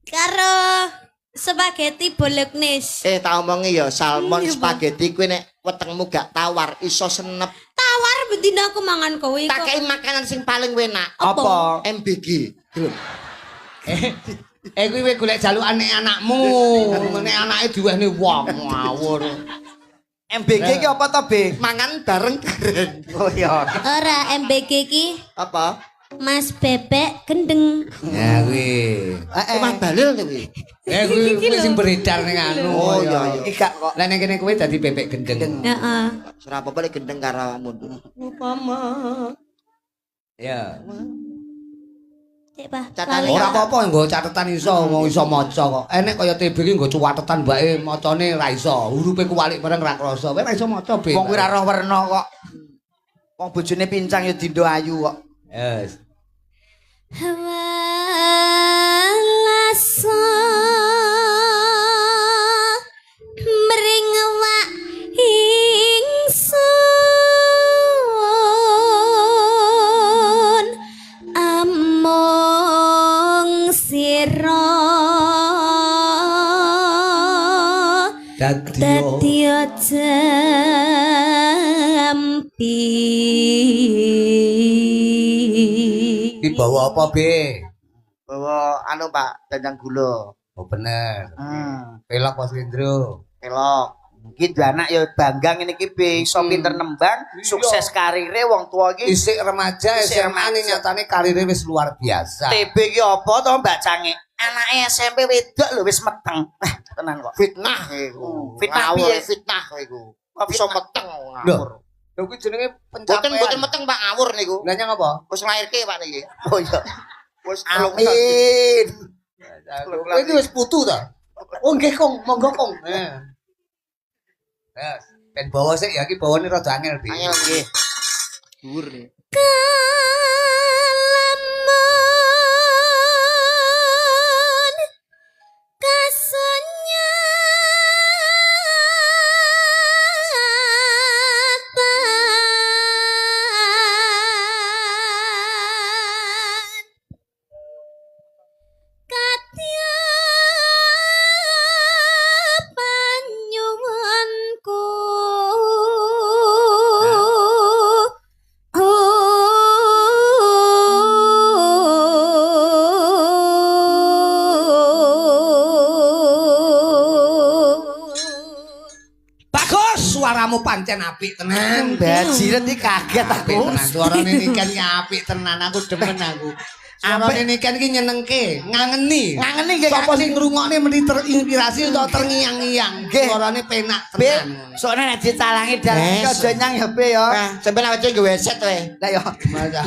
Karo spaghetti bolognese. Tak omongi ya salmon spaghetti kuwi nek wetengmu gak tawar iso senep. Tawar bendina aku mangan kowe kok. Tak kei makanan sing paling enak. Apa? MBG. Kuwi kowe golek jalukan nek anakmu. Nek anake diwehne wong ngawur. MBG ki apa to, Be? Mangan bareng gareng. Oh iya. Ora MBG ki Apa? Mas Bebek gendeng. Ya kuwi. Mah balil kuwi. Kuwi sing beredar ning anu. Oh iya. Iki gak kok. Lah ning kene kowe dadi bebek gendeng. Heeh. Ora apa-apa lek gendeng karo awakmu. Upama. Ya. Cek Pak. Catane lali. Ora apa-apa nggo catetan iso, wong iso maca kok. Enek kaya TB ki nggo cuwatetan mbake macane ra iso. Hurufe kuwalik bareng ra krasa. Kowe ra iso maca, Be. Wong kuwi ora roh werna kok. Wong bojone pincang ya dindo ayu kok. Yes. Walasa mring wak ingsun among sira dadi jampi. Dibawa apa, Be? bawa anu Pak, dandang gula. Oh bener. Pelok Mas Indro. Elok. Iki anak ya bangga ngene iki Be, iso pinter nembang, sukses karire wong tua iki. Isik remaja Isik SMA ini remaja. nyatane karirnya wis luar biasa. TB ki apa to Mbak Cange? Anake SMP wedok lho wis meteng. Tenan kok. Fitnah iku. Fitnah Ngawur, piye? fitnah iku. Kok iso meteng ngawur. Lho kuwi jenenge Boten pencapaian. meteng Pak ngawur niku. Lah nyang apa? Wis nglairke Pak niki. Oh iya. Wis Amin. Kowe iki wis putu ta? Oh nggih Kong, monggo Kong. Yes. Ben bawa sik ya iki bawane rada angel, Bi. Angel nggih. Dhuwur nih. Kalamun kasunyatan katya panyuwunku Bagus, suaramu pancen apik tenan. Bajiret iki kaget Apik aku. tenan. Suarane Niken ki apik tenan. Aku demen aku. Suarane Niken ki nyenengke, ngangeni. Ngangeni nggih. Sapa sing ngrungokne mesti terinspirasi utawa terngiang-ngiang. Nggih. Suarane penak Be, tenan. soalnya nek dicalangi dalan iki aja nyang ya Be ya. Nah, sampeyan awake nggawe headset wae. Lah ya.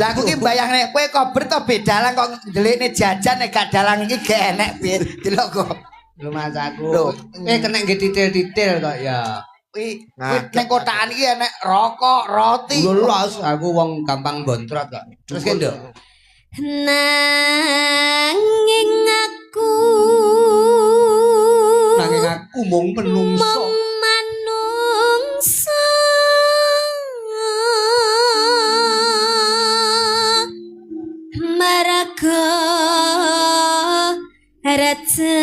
Lah aku ki bayangne kowe kober to Be dalang kok ndelikne jajan nek gak dalang iki gak enek Be. Delok kok. Lu mas aku. Loh. Kena nggih detail-detail kok ya. Ning kotakan iki enek rokok, roti. Lulus aku wong gampang bontrot kok. Terus ki nduk. Nanging aku mung menungso. Manungsa maraga raja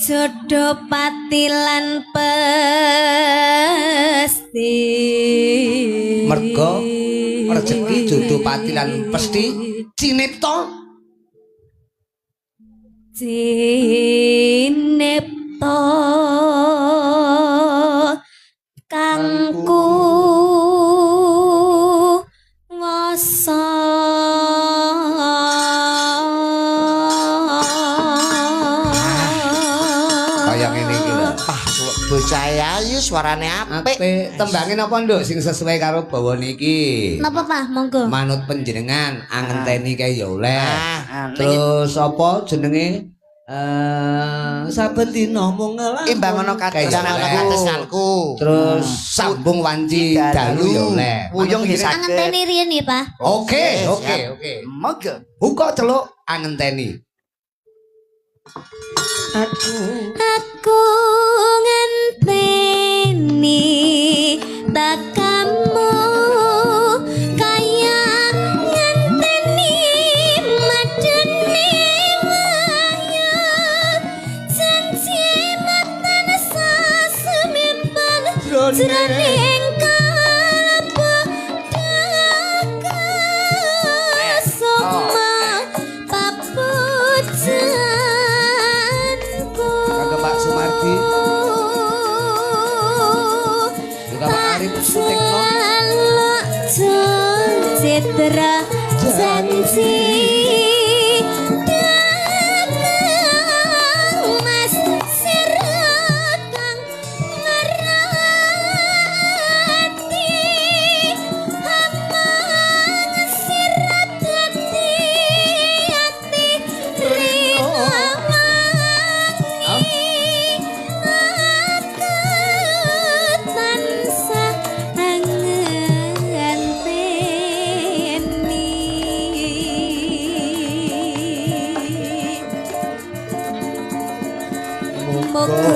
jodoh patilan pesti Merga rezeki jodoh patilan pesti cinipta kangku ngasa kaya ngene iki lho. Bocah ayu suarane apik. Tembangin apa nduk sing sesuai karo bawane iki? napa Pak monggo Manut panjenengan angenteni kae ya oleh. Ah, Terus apa jenenge? Saben dina mung imbangono katesanku. Terus sambung wanci dalu ya oleh. Wuyung nggih saged. angenteni riyen ya Pak Oke. Monggo. Buka celuk angenteni. aku ngenteni takamu kaya ngenteni madene waya janji matan sasumimpan jroning kalbu sukma papujanku Kagak Pak Sumardi. Juga Pak Arif Sutekno. Citra janji datang mas sirakang ngerati hamang sirat dadi ati riwangi aku tansah angenteni moga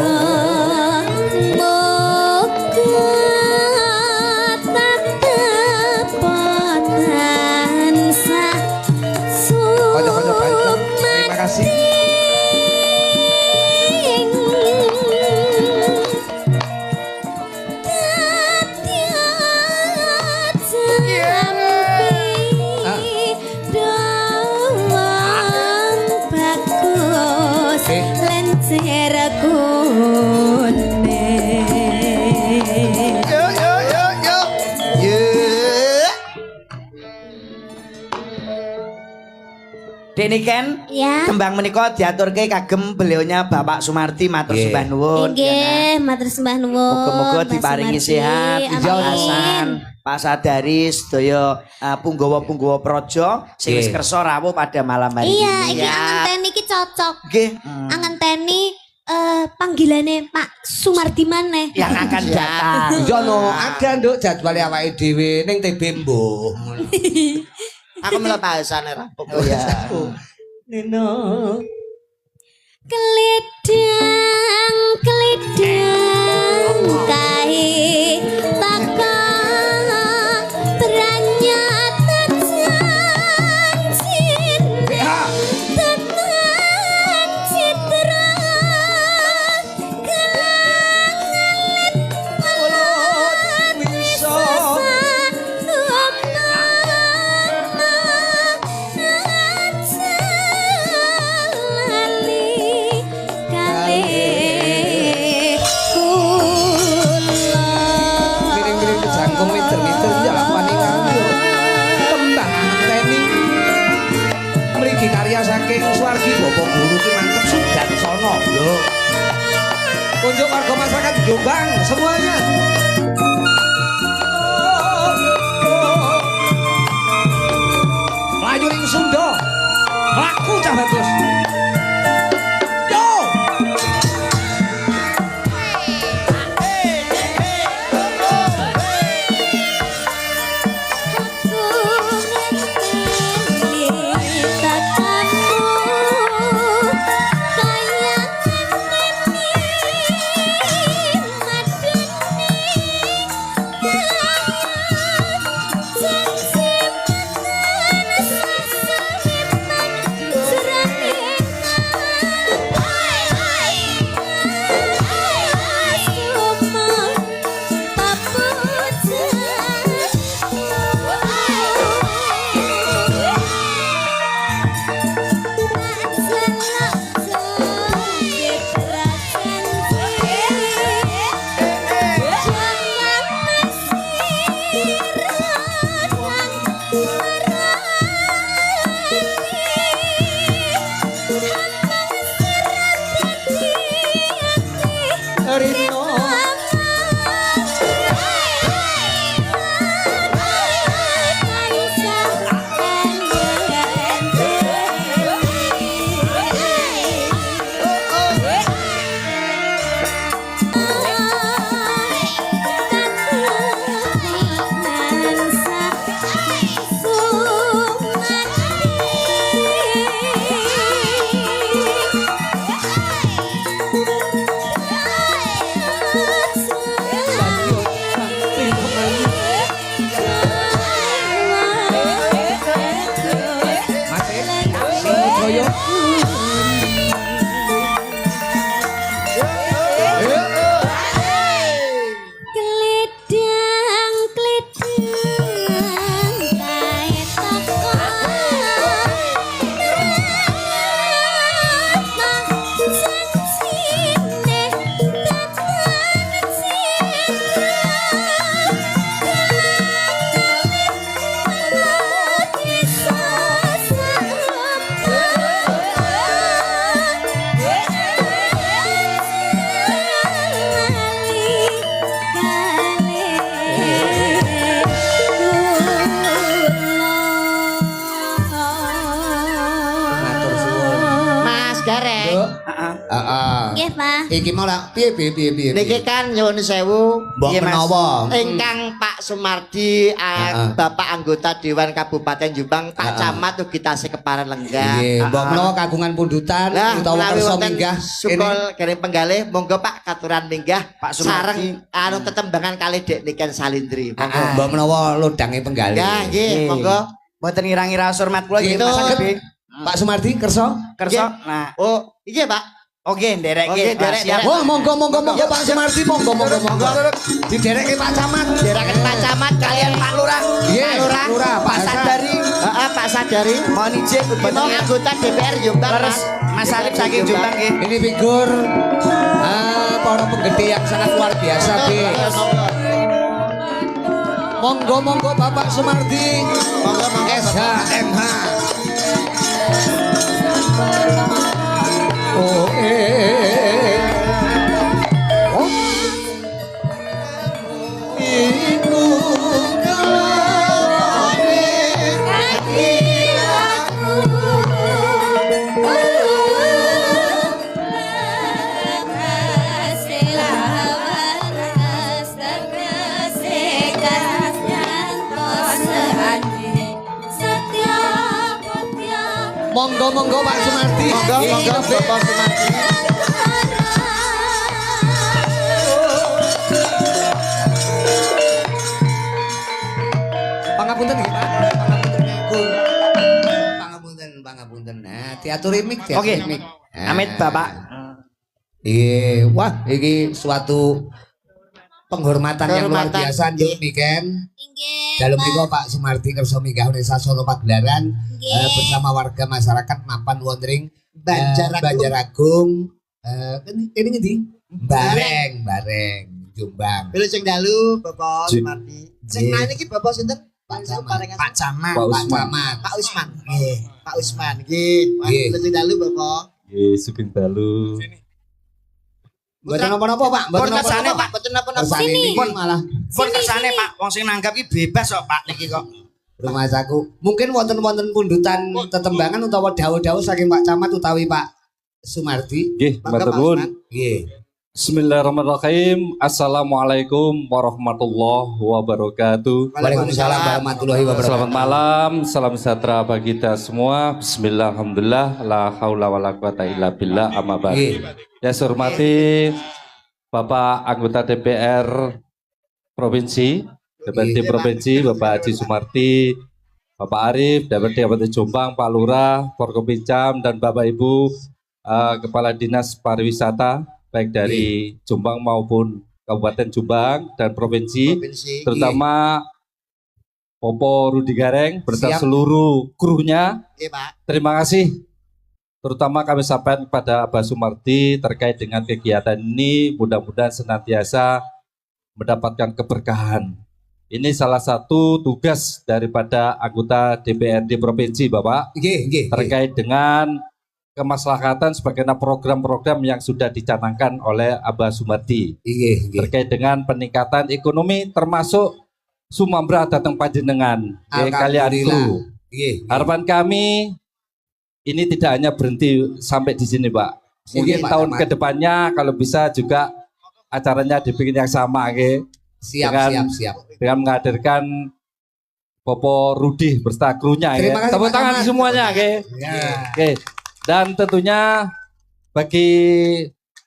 tatep tansah Kocok-kocok balik. Terima kasih. Dene Ken, Ya. tembang menika diaturke kagem beliaunya Bapak Sumarti matur Nggih. sembah nuwun. Inggih, matur sembah nuwun. Muga-muga Mbak diparingi Sumarti. sehat, Amin. dijauhasan, Pak Sadari sedaya punggawa-punggawa praja sing wis Nggih. kersa rawuh pada malam hari Iya, ini. iki angenteni iki cocok. Nggih. Angenteni panggilane Pak Sumardi maneh. Yang akan datang. Iya no, ada nduk jadwale awake dhewe ning TB mbuh. Aku melu bahasane rampung. Oh ya. Nino. Kelidang kae taka teranyata janjin BH. tenan citra kelangan Mulut wiso. Miring-miring kejangkung mider-mider jalapane kanggo. Tembang angenteni. Mriki karya saking Suwargi Bapak Guru ki mantep Sudarsono. Lho. Unjuk warga masyarakat Jombang semuanya. Melayu ning Sunda. Laku cah bagus. Yo. Iki mau lah piye. Niki kan nyuwun sewu. Mbok Iya, Mas. menawa. Ingkang Pak Sumardi, Bapak anggota Dewan Kabupaten Jombang, Pak Camat ugi tasih keparan lenggah. Nggih, mbok menawa kagungan pundutan Lah, utawa menawi kersa wonten minggah sukul kering penggalih, monggo Pak katuran minggah Pak Sumardi. sareng anu tetembangan kali Dek Niken Salindri. Monggo. mbok menawa lodange penggalih. Ya, nggih, monggo. Mboten ngira-ngira surmat kula nggih Gitu. Mas Habib. Pak Sumardi kersa? Kersa. Nah, Oh, iki Pak. oke nderek Oke, derek, siap. derek. Wah, monggo Pak Sumardi, monggo. Didereke Pak Camat. Deraken Pak Camat kalian Pak Lurah. Nggih, Pak Lurah, Pak Pak Sadari. Heeh, Pak Sadari. Mohon izin Mau anggota DPR Jombang, Leres Mas Arif saking Jombang nggih. Ini figur para penggede yang sangat luar biasa, guys. Monggo Bapak Sumardi. Monggo. SHMH. Oh Oh. Iku monggo Pak Sumardi. Monggo Bapak Sumardi. Pangapunten nggih Pak. Pangapunten. Nah, diaturi mik, Oke. mik. Amit Bapak. Iya, wah, ini suatu penghormatan yang luar Penghormatan. biasa Nduk Niken. Inggih. Dalam Pak. niku Pak Sumardi kersa minggah Desa Solo Pagelaran bersama warga masyarakat mapan wondering Banjaragung. Ini ngendi? Bareng, Jombang. Pilih sing dalu Bapak Sumardi. Sing Nggih. nanya iki Bapak sinten? Pak Camat. Pak Camat. Pak Camat. Pak Usman. Nggih. Pak Usman. Nggih. Wah, Nggih. pilih sing dalu Bapak. Nggih, Sugeng dalu. Mboten napa-napa Pak, Pun mboten kersane napa-napa Pak, boten napa-napa. Kersane Sini. niki malah Pun kersane Pak, wong sing nanggap iki bebas kok Pak niki kok. rumah saku. Mungkin wonten-wonten pundutan tetembangan utawa dawuh-dawuh saking Pak Camat utawi Pak Sumardi. Nggih, Mangga, matur Pak nuwun. Usman. Nggih. Bismillahirrahmanirrahim. Assalamualaikum warahmatullahi wabarakatuh. Waalaikumsalam warahmatullahi wabarakatuh. Selamat malam, salam sejahtera bagi kita semua. Bismillah, alhamdulillah, la haula wala quwata illa billah, amma ba'd. Nggih. Ya, saya hormati Bapak anggota DPR Provinsi, DPRD Provinsi, Bapak Haji Sumardi, Bapak Arif, DPRD Kabupaten Jombang, Pak Lurah, Forkopincam, dan Bapak Ibu Kepala Dinas Pariwisata, baik dari Jombang maupun Kabupaten Jombang dan Provinsi, Provinsi. terutama Popo Rudi Gareng beserta Siap. seluruh krunya. Nggih, Pak. Terima kasih. Terutama kami sampaikan kepada Abah Sumardi terkait dengan kegiatan ini, mudah-mudahan senantiasa mendapatkan keberkahan. Ini salah satu tugas daripada anggota DPRD Provinsi, Bapak, Nggih. terkait dengan kemaslahatan sebagaimana program-program yang sudah dicanangkan oleh Abah Sumardi Nggih. terkait dengan peningkatan ekonomi termasuk Sumambra datang panjenengan kalian kru. Nggih. Harapan kami ini tidak hanya berhenti sampai di sini, Pak. Mungkin Nggih, Pak tahun Camat. kedepannya kalau bisa juga acaranya dibikin yang sama, nggih. Siap. Dengan menghadirkan Popo Rudi beserta krunya, nggih. Terima kasih, Tepuk Pak tangan Camat. semuanya, nggih. Ya. Oke. Dan tentunya bagi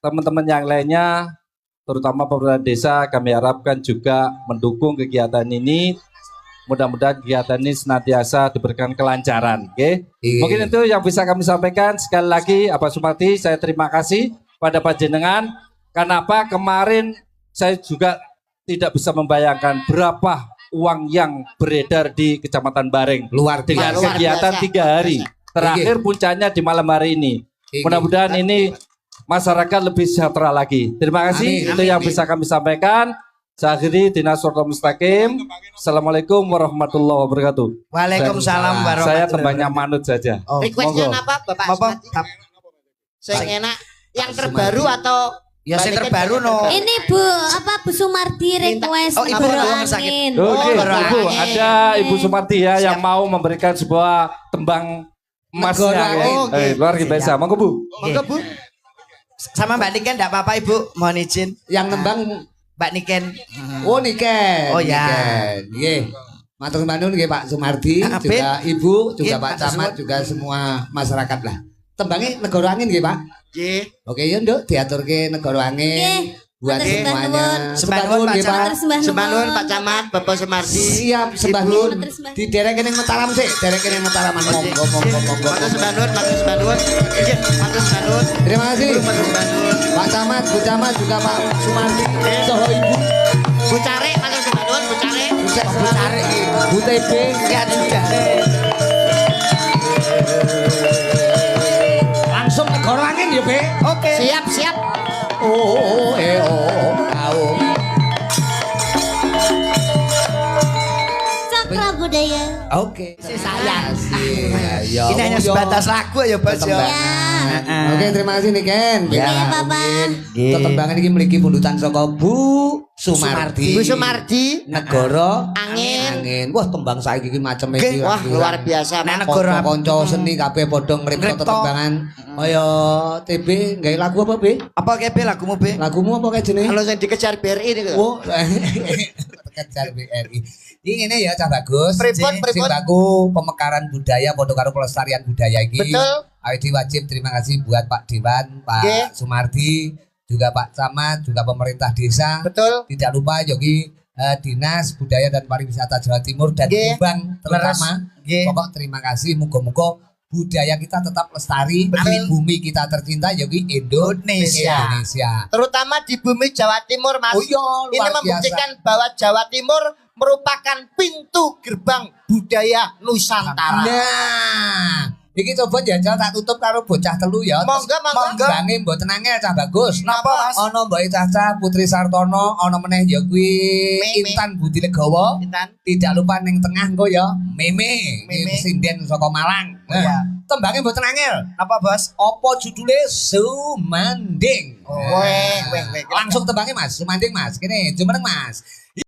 teman-teman yang lainnya, terutama pemerintah desa, kami harapkan juga mendukung kegiatan ini. Mudah-mudahan kegiatan ini senantiasa diberikan kelancaran. Oke. Iya. Mungkin itu yang bisa kami sampaikan. Sekali lagi, Abah Sumardi, saya terima kasih pada panjenengan. Karena apa? Kemarin saya juga tidak bisa membayangkan berapa uang yang beredar di Kecamatan Bareng Luar dengan biasa. kegiatan 3 hari. Terakhir puncaknya di malam hari ini. Nggih. Mudah-mudahan ini masyarakat lebih sejahtera lagi. Terima kasih. Amin. Itu yang bisa kami sampaikan. Saya akhiri Dinas Suratul Mustaqim. Assalamualaikum warahmatullahi wabarakatuh. Waalaikumsalam warahmatullahi Saya wabarakatuh. tembangnya manut saja. Oh, Requestnya monggo. apa Bapak Apa? Sumardi? Sing enak yang terbaru atau Ya sing terbaru no. Ini Bu Sumardi request Oh, Ibu Bro rumah sakit. Angin. Oke, baru Ibu, angin. ada Ibu Sumardi ya yang mau memberikan sebuah tembang emasnya. Negara ya. angin. Luar biasa. Monggo Bu. Monggo Bu. Sama Mbak Niken enggak apa-apa Ibu, mohon izin. Yang nembang Mbak Niken. oh Niken. Oh, ya. Niken. Nggih. Matur nuwun nggih Pak Sumardi, Ah, juga Ibu, juga Nggih, Pak matur Camat, nuwun. juga semua masyarakat lah. Tembangnya Negara Angin nggih Pak. Nggih. Oke ya Nduk, diaturke Negara Angin Nggih. buat Matur sembah semuanya. nuwun. Sembah nuwun, Pak nggih, Pak. Matur sembah Sembah nuwun nuwun. Pak Camat, Bapak Sumardi. Siap sembah Ibu. nuwun. Matur sembah Di derek kene Mataram sih, derek kene Mataram monggo monggo. Matur sembah nuwun, matur sembah nuwun. Nggih, matur sembah nuwun. Terima kasih. Matur sembah nuwun. Pak Camat, Bu Camat juga Pak Sumardi, soho Ibu. Bu Care, matur sembah nuwun, Bu Care. Bu Cari, Bu TB, Ya juga. langsung Negara Angin ya, Be. Oke. Siap, siap. Oh, Cakra budaya. Oke. Sayang. Ya, Ini hanya sebatas lagu ya Bos ya. Ya. Oke, terima kasih nih Ken. Ya. Iya, Bapak. Tetembangan ini memiliki pundutan saka Bu Sumardi. Bu Sumardi. Negara Angin. Angin. Wah, tembang saiki iki macam iki. Wah, luar biasa. Nah, Pak. negara Kanca seni kabeh padha ngripta Ngripta. tetembangan. Kaya TB gawe lagu apa, Be? Apa kepe lagumu Be? Lagumu apa kayak jenenge? Kalau yang dikejar BRI ini. Oh, kejar BRI. Ini ngene ya, Cah Bagus. Pripun, Sing pripun? baku pemekaran budaya padha karo pelestarian budaya iki. Betul. Awake wajib terima kasih buat Pak Dewan, Pak Nggih. Sumardi, juga Pak Camat, juga pemerintah desa. Betul. Tidak lupa Yogi Dinas Budaya dan Pariwisata Jawa Timur dan Nggih. Subang terutama. Nggih. Pokok terima kasih, muga-muga budaya kita tetap lestari. Amin. Bumi kita tercinta Yogi Indonesia. Indonesia. Terutama di bumi Jawa Timur, Mas. Oh iya, Ini luar membuktikan bahwa Jawa Timur merupakan pintu gerbang budaya Nusantara. Nah, iki coba jajal tak tutup karo bocah telu ya. Monggo, monggo. Bange mboten angel Cah Bagus. Napa, Mas? Ana Mbak Caca Putri Sartono, ana meneh ya kuwi Meme. Intan Budi Legawa. Intan. Tidak lupa ning tengah engko ya Meme, Meme. sinden saka Malang. Iya. Tembange mboten angel. Apa Bos? Apa judule Sumanding. Weh. Langsung tembange Mas, Sumanding Mas. Kene jumeneng Mas.